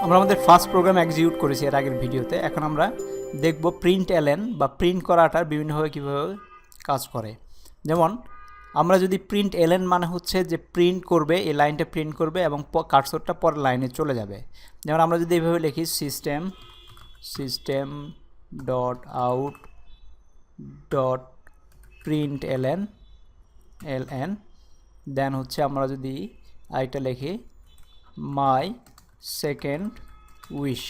আমরা আমাদের first program execute করেছি এর আগের ভিডিওতে। এখন আমরা দেখব প্রিন্ট এলএন বা প্রিন্ট করাটার বিভিন্নভাবে কীভাবে কাজ করে। যেমন আমরা যদি প্রিন্ট এলএন মানে হচ্ছে যে প্রিন্ট করবে, এই লাইনটা প্রিন্ট করবে এবং কার্সরটা পরের লাইনে চলে যাবে। যেমন আমরা যদি এইভাবে লিখি system dot out dot print ln then হচ্ছে আমরা যদি আরেকটা লিখি মাই সেকেন্ড উইশ।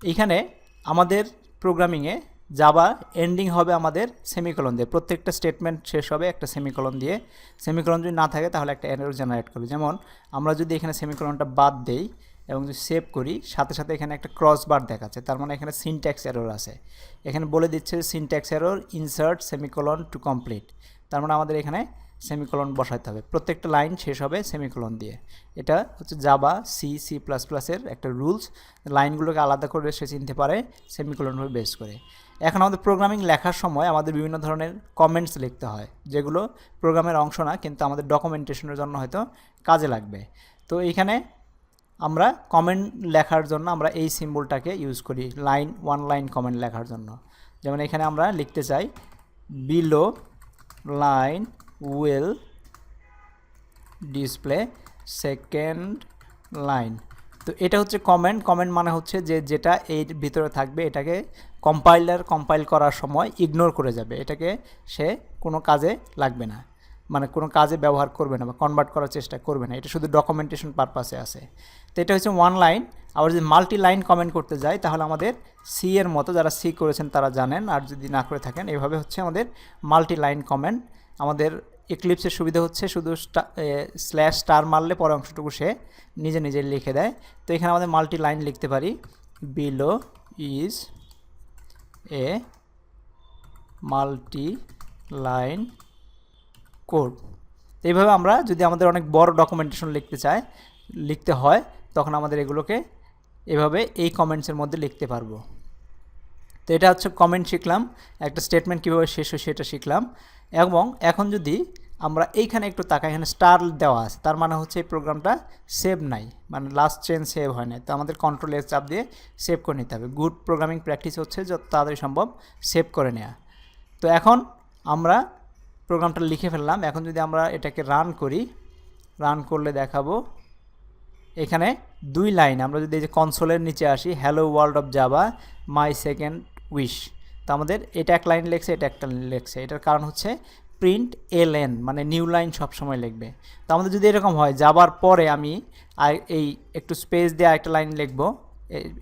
এইখানে আমাদের প্রোগ্রামিংয়ে জাভা এন্ডিং হবে আমাদের সেমিকলন দিয়ে, প্রত্যেকটা স্টেটমেন্ট শেষ হবে একটা সেমিকলন দিয়ে। সেমিকলন যদি না থাকে তাহলে একটা এরর জেনারেট করবে। যেমন আমরা যদি এখানে সেমিকলনটা বাদ দেই এবং যদি সেভ করি, সাথে সাথে এখানে একটা ক্রস বার দেখাচ্ছে, তার মানে এখানে সিনট্যাক্স এরর আছে। এখানে বলে দিচ্ছে syntax error, insert semicolon to complete, তার মানে আমাদের এখানে সেমিকলন বসাতে হবে। প্রত্যেকটা লাইন শেষ হবে সেমিকলন দিয়ে। এটা হচ্ছে জাভা সি++এর একটা রুলস, লাইনগুলোকে আলাদা করে সে চিনতে পারে সেমিকলনভাবে বেস করে। এখন আমাদের প্রোগ্রামিং লেখার সময় আমাদের বিভিন্ন ধরনের কমেন্টস লিখতে হয়, যেগুলো প্রোগ্রামের অংশ না কিন্তু আমাদের ডকুমেন্টেশনের জন্য হয়তো কাজে লাগবে। তো এইখানে আমরা কমেন্ট লেখার জন্য আমরা এই সিম্বলটাকে ইউজ করি ওয়ান লাইন কমেন্ট লেখার জন্য। যেমন এখানে আমরা লিখতে চাই below line will display second line. তো এটা হচ্ছে কমেন্ট মানে হচ্ছে যে যেটা এর ভিতরে থাকবে এটাকে কম্পাইল করার সময় ইগনোর করে যাবে, এটাকে সে কোনো কাজে লাগবে না, মানে কোনো কাজে ব্যবহার করবে না বা কনভার্ট করার চেষ্টা করবে না, এটা শুধু ডকুমেন্টেশন পারপাসে আছে। তো এটা হচ্ছে ওয়ান লাইন। আবার যদি মাল্টি লাইন কমেন্ট করতে যাই তাহলে আমাদের সি এর মতো, যারা সি করেছেন তারা জানেন, আর যদি না করে থাকেন এভাবে হচ্ছে আমাদের মাল্টি লাইন কমেন্ট। আমাদের এক্লিপসের সুবিধা হচ্ছে শুধু /* মারলে পরে অংশটুকু সে নিজে নিজে লিখে দেয়। তো এখানে আমাদের মাল্টি লাইন লিখতে পারি below is a multi line code. এইভাবে আমরা যদি আমাদের অনেক বড় ডকুমেন্টেশন লিখতে হয় তখন আমাদের এগুলোকে এভাবে এই কমেন্টসের মধ্যে লিখতে পারবো। তো এটা হচ্ছে কমেন্ট শিখলাম, একটা স্টেটমেন্ট কীভাবে শেষ হয় সেটা শিখলাম। এবং এখন যদি আমরা এইখানে একটু তাকাই, এখানে স্টার দেওয়া আছে, তার মানে হচ্ছে এই প্রোগ্রামটা সেভ নাই, মানে লাস্ট চেঞ্জ সেভ হয় নাই। তো আমাদের কন্ট্রোল-S চাপ দিয়ে সেভ করে নিতে হবে। গুড প্রোগ্রামিং প্র্যাকটিস হচ্ছে যত তাড়াতাড়ি সম্ভব সেভ করে নেওয়া। তো এখন আমরা প্রোগ্রামটা লিখে ফেললাম। এখন যদি আমরা এটাকে রান করলে দেখাবো এখানে 2 লাইন। আমরা যদি এই যে কনসোলের নিচে আসি, hello world of Java my second wish, তো আমাদের এটা এক লাইন লেখছে, এটা একটা লেখছে। এটার কারণ হচ্ছে প্রিন্ট এলএন, মানে নিউ লাইন সবসময় লিখবে। তো আমাদের যদি এরকম হয় যাবার পরে আমি এই একটু স্পেস দিয়ে আরেকটা লাইন লিখবো,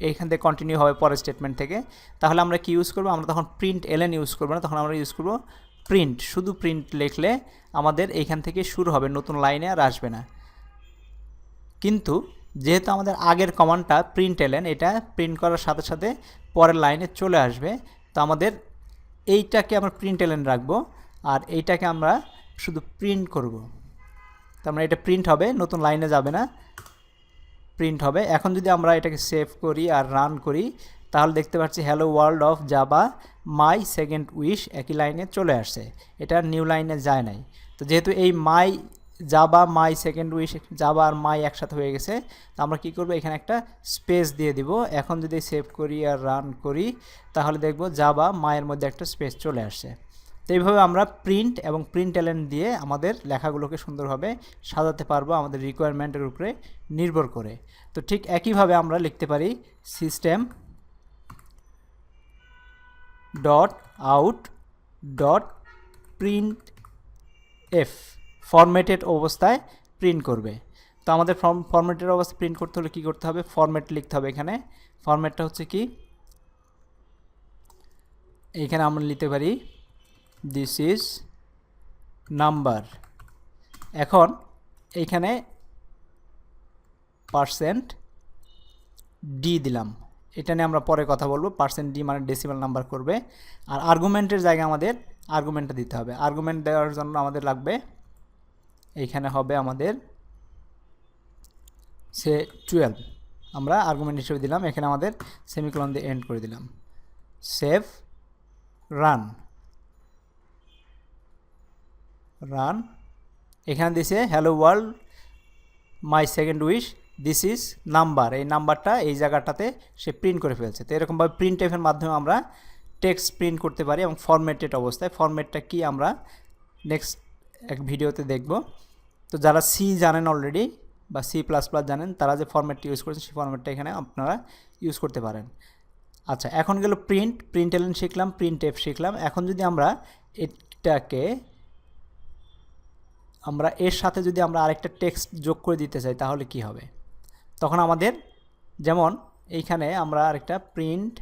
এইখান থেকে কন্টিনিউ হবে পরের স্টেটমেন্ট থেকে, তাহলে আমরা কি ইউজ করবো? আমরা তখন প্রিন্ট এলএন ইউজ করবো না, তখন আমরা ইউজ করবো প্রিন্ট। শুধু প্রিন্ট লিখলে আমাদের এইখান থেকে শুরু হবে, নতুন লাইনে আর আসবে না। কিন্তু যেহেতু আমাদের আগের কমান্ডটা প্রিন্ট এলএন, এটা প্রিন্ট করার সাথে সাথে পরের লাইনে চলে আসবে। তো আমাদের এইটাকে আমরা প্রিন্ট এলএন রাখবো আর এইটাকে আমরা শুধু প্রিন্ট করব। তো আমরা এটা প্রিন্ট হবে, নতুন লাইনে যাবে না, প্রিন্ট হবে। এখন যদি আমরা এটাকে সেভ করি আর রান করি তাহলে দেখতে পাচ্ছি hello world of Java my second wish একই লাইনে চলে আসছে, এটা নিউ লাইনে যায় নাই। তো যেহেতু এই Java my second wish, Java আর মাই একসাথে হয়ে গেছে, তো আমরা কী করবো, এখানে একটা স্পেস দিয়ে দিব। এখন যদি সেভ করি আর রান করি তাহলে দেখব জাভা মায়ের মধ্যে একটা স্পেস চলে আসছে। তো এইভাবে আমরা প্রিন্ট এবং প্রিন্ট এলএন দিয়ে আমাদের লেখাগুলোকে সুন্দরভাবে সাজাতে পারবো আমাদের রিকোয়ারমেন্টের উপরে নির্ভর করে। তো ঠিক একইভাবে আমরা লিখতে পারি system dot out dot print F, formatted অবস্থায় প্রিন্ট করবে। তো আমাদের ফরম্যাটেড অবস্থায় প্রিন্ট করতে হলে কী করতে হবে? ফরম্যাট লিখতে হবে। এখানে ফরম্যাটটা হচ্ছে কি, এইখানে আমরা লিখতে পারি দিস ইজ নাম্বার। এখন এইখানে %d দিলাম, এটা নিয়ে আমরা পরে কথা বলবো। %d মানে ডেসিমাল নাম্বার করবে। আর আর্গুমেন্টের জায়গায় আমাদের আর্গুমেন্টটা দিতে হবে। আর্গুমেন্ট দেওয়ার জন্য আমাদের লাগবে, এইখানে হবে আমাদের 12, আমরা আর্গুমেন্ট হিসেবে দিলাম। এখানে আমাদের সেমিকলন দিয়ে এন্ড করে দিলাম। Save, run. এখানে দিছে hello world my second wish this is number, এই নাম্বারটা এই জায়গাটাতে সে প্রিন্ট করে ফেলছে। তো এরকমভাবে প্রিন্ট এফের মাধ্যমে আমরা টেক্সট প্রিন্ট করতে পারি এবং ফরম্যাটেড অবস্থায়। ফরম্যাটটা কি আমরা নেক্সট এক ভিডিওতে দেখব। তো যারা সি জানেন অলরেডি বা C++ জানেন, তারা যে ফরম্যাটটা ইউজ করেছেন সেই ফরম্যাটটা এখানে আপনারা ইউজ করতে পারেন। আচ্ছা, এখন গেল প্রিন্টএলএন শিখলাম, প্রিন্ট এফ শিখলাম। এখন যদি আমরা এটাকে এর সাথে যদি আমরা আরেকটা টেক্সট যোগ করে দিতে চাই তাহলে কি হবে? তখন আমাদের যেমন এইখানে আমরা আরেকটা print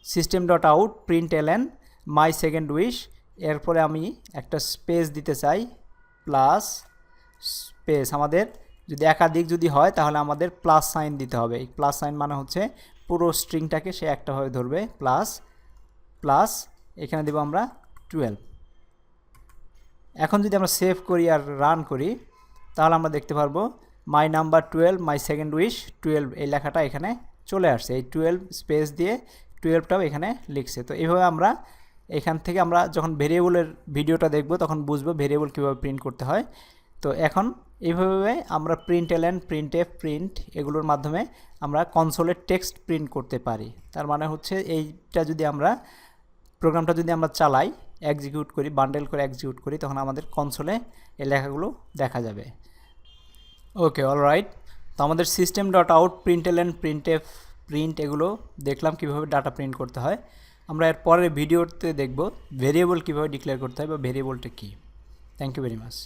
system.out println my second wish, এরপরে আমি একটা স্পেস দিতে চাই প্লাস স্পেস। আমাদের যদি একাধিক যদি হয় তাহলে আমাদের প্লাস সাইন দিতে হবে। এই প্লাস সাইন মানে হচ্ছে পুরো স্ট্রিংটাকে সে একটাভাবে ধরবে, প্লাস প্লাস এখানে দেব আমরা 12। এখন যদি আমরা সেভ করি আর রান করি তাহলে আমরা দেখতে পারবো my number 12 my second wish 12, এই লেখাটা এখানে চলে আসছে। এই 12 স্পেস দিয়ে 12টাও এখানে লিখছে। তো এইভাবে আমরা এখান থেকে আমরা যখন ভেরিয়েবলের ভিডিওটা দেখব তখন বুঝবো ভেরিয়েবল কীভাবে প্রিন্ট করতে হয়। তো এখন এইভাবে আমরা প্রিন্টএলএন, প্রিন্টএফ, প্রিন্ট এগুলোর মাধ্যমে আমরা কনসোলের টেক্সট প্রিন্ট করতে পারি। তার মানে হচ্ছে এইটা যদি আমরা প্রোগ্রামটা যদি আমরা চালাই, এক্সিকিউট করি, বান্ডেল করে এক্সিকিউট করি, তখন আমাদের কনসোলে এই লেখাগুলো দেখা যাবে। ওকে, অলরাইট। তো আমাদের system.out println, printf, প্রিন্ট এগুলো দেখলাম কীভাবে ডাটা প্রিন্ট করতে হয়। আমরা এর পরের ভিডিওতে দেখব ভেরিয়েবল কীভাবে ডিক্লেয়ার করতে হয় বা ভেরিয়েবলটা কী। Thank you very much.